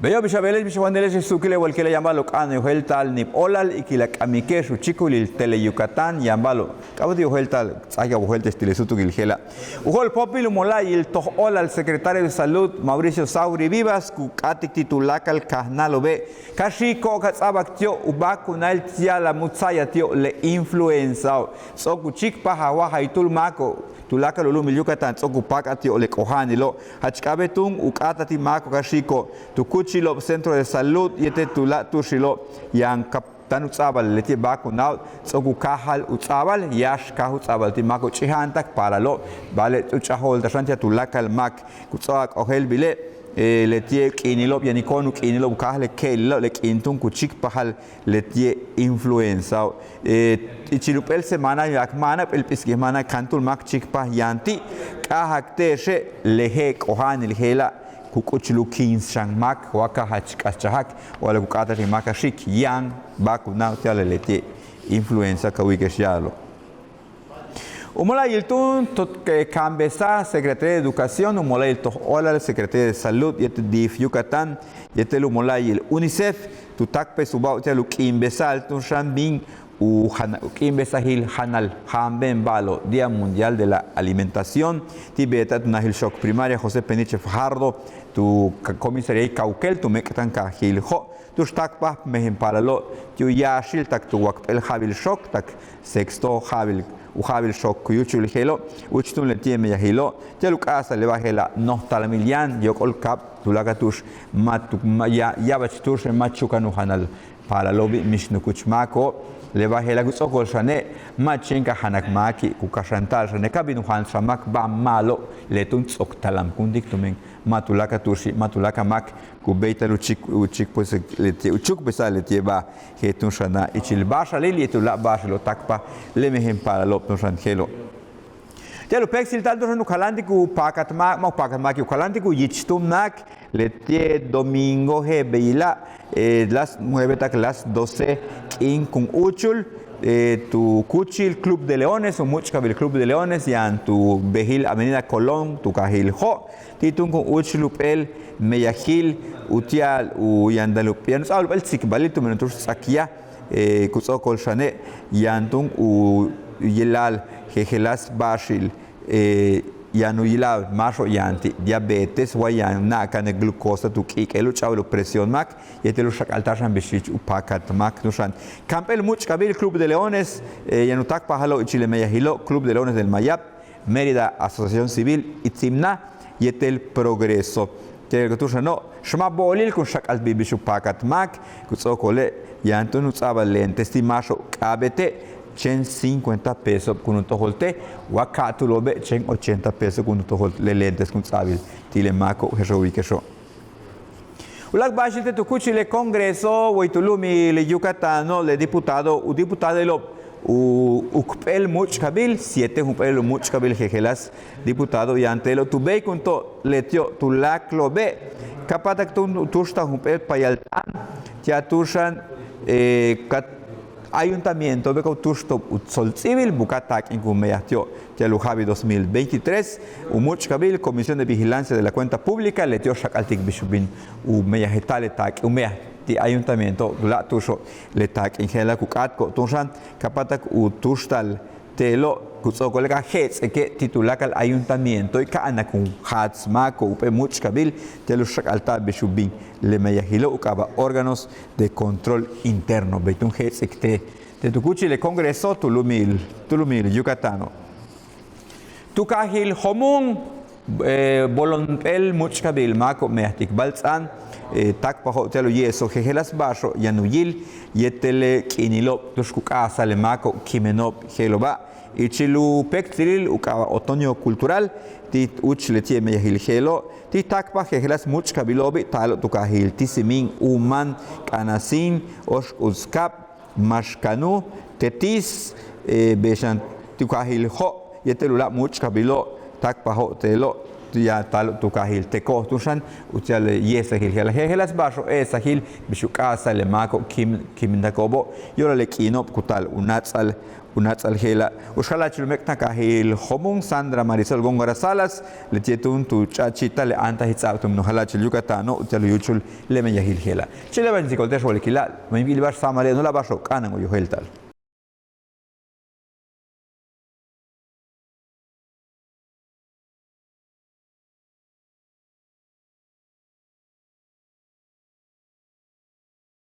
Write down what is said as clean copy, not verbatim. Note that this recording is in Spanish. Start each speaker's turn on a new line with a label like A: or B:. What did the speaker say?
A: Veo bishabeles bishawandeles sukile walkile yambalo kano heltal nip olal ikila kamikeshu chikulil tele Yucatán yambalo kabudi heltal tsaya heltal estile sutukil hela uhol popil molay el to olal secretario de salud Mauricio Sauri Vivas ku katik titulakal kahnalo be kashiko katsabaktio ubakunal tiala mutsaya tio le influenza so ku chikpa hawa haitul mako tulaka lulu mil Yucatán soku pakati ole kohanilo hachkabetung ukatati mako kashiko tukuchilo centro de salud yete tula tushilo yang kaptan utsabal leti bakunao soku kahal utsabal yash kahu utsabal ti mako chihantak paralo vale uchahol tashantia tulaka mak kutsoak ohel bile letie kinilo yanikonu kinilo bukahle kello le kintun kuchik pahal letie influenza ichilupel semana yakmana el pisgemana kantul mak chikpa yanti kahakteshe lehe kohan lehela kukuchlu kins shangmak waka hachkachahak wala kukata rimaka shik yang bakuna tiale letie influenza kawikeshialo Umola yiltun tot que cambesa Secretaría de Educación, umola yilto hola Secretaría de Salud, yete DIF Yucatán, yete umola yil UNICEF, tu takpe subau te lu kimbesal tun shambin u kimbesa hil hanal hamben balo Día Mundial de la Alimentación, tibeta tu nahil shock primaria José Peniche Fajardo, tu comisaría Cauquel, tu mektan ka hil ho, tu stakpa mehin paralo, tu yashil tak tu wakpel habil shock tak sexto habil uhabil shock kuyuchul helo uchtun le tieme ya helo teluk asa le bahela no talamilian yokol kap tulagatush matu ya bachtush machukanu hanal para lobi mishnu kuchmako le bahela gutsokol shane machenka hanak maki kukashantal shane kabinu han shamak ba malo le tun tsok talam kundik tumen matulaka tushi matulaka mak kubeita uchik pues le uchuk besa le tieba hetun shana ichil basha le litula basha lo takpa le mehem para lo no shangelo telo pexil tanto no kalandi ku pakatma ma pakatma ku kalandi ku yichtum nak le tie domingo he beila las 9 tak las 12 in kun uchul tu Cuchil Club de Leones o Muchkabil Club de Leones yan tu Behil Avenida Colón tu Cajil Ho titun con Uchlupel Meyahil Utial u Yandalupian al el Sikbalito menutur sakia kuso kolshane yantun u Yelal Jejelas Bashil yanuyila macho yanti diabetes wayan na kan glucosa tu kikelu chawlo presión mak yetelu shakaltashan bishich upakat mak nushan campel Muchkabil Club de Leones yanutak pahalo ichile meyahilo Club de Leones del Mayap Mérida Asociación Civil itzimna yetel Progreso telgotusha no shma bolil kun shakal bibishu pakat mak kutsokole yantun utsabalen testimacho kabete chen 50 pesos con un tojolte wakatu lobe chen 80 pesos con un tojolte le lentes con sabil tile mako herowi kesho ulak bashite tu kuchile congreso waitulumi le Yucatán le diputado u diputado lo ukpel Muchkabil 7 ukpel Muchkabil jejelas diputado y antelo tu be kunto letio tu lak lobe kapatak tu tusta ukpel payaltan tiatushan Ayuntamiento de Cautusto Sol Civil Bucatak en Gumeyatio Telujavi 2023 Muchkabil Comisión de Vigilancia de la Cuenta Pública Letio Shakaltik Bishubin Umeyahetale Tak Umea ti Ayuntamiento la Tusho Letak en Gela Kukatko Tushan Kapatak Utustal Telo Kutsokolega Hets que titulakal Ayuntamiento y Kaanakun Hatzmako Upe Muchkabil Telu Shakalta Bishubin le meyahilo ukaba órganos de control interno beitun hets ekte de tukuchi le congreso tulumil Yucatano tukahil homun bolonpel Muchkabil mako mehtik balzan tak pa hotel yeso jejelas basho yanuyil yetele kinilo tushkukasa le mako kimenop heloba ichilu pektril ukaba otoño cultural tit uchle tie meyahil helo ti takpa jejelas Muchkabilobi talo tukahil tisimin uman kanasin osh uzkap mashkanu tetis beshan tukahil ho yetelula Muchkabilo takpa ho telo ya tal tu kahil te ko tushan utial yesa hil hela helas basho esa hil bishukasa le mako kim ndakobo yola le kinop kutal unatsal hela ushala chulmekna kahil homung Sandra Marisol Góngora Salas le tietun tu chachita le anta hitsatum no hala chil Yucatano utial yuchul le me yahil hela chile ban sikoltesh wal kilal me bilbar samale no la basho kanan yo heltal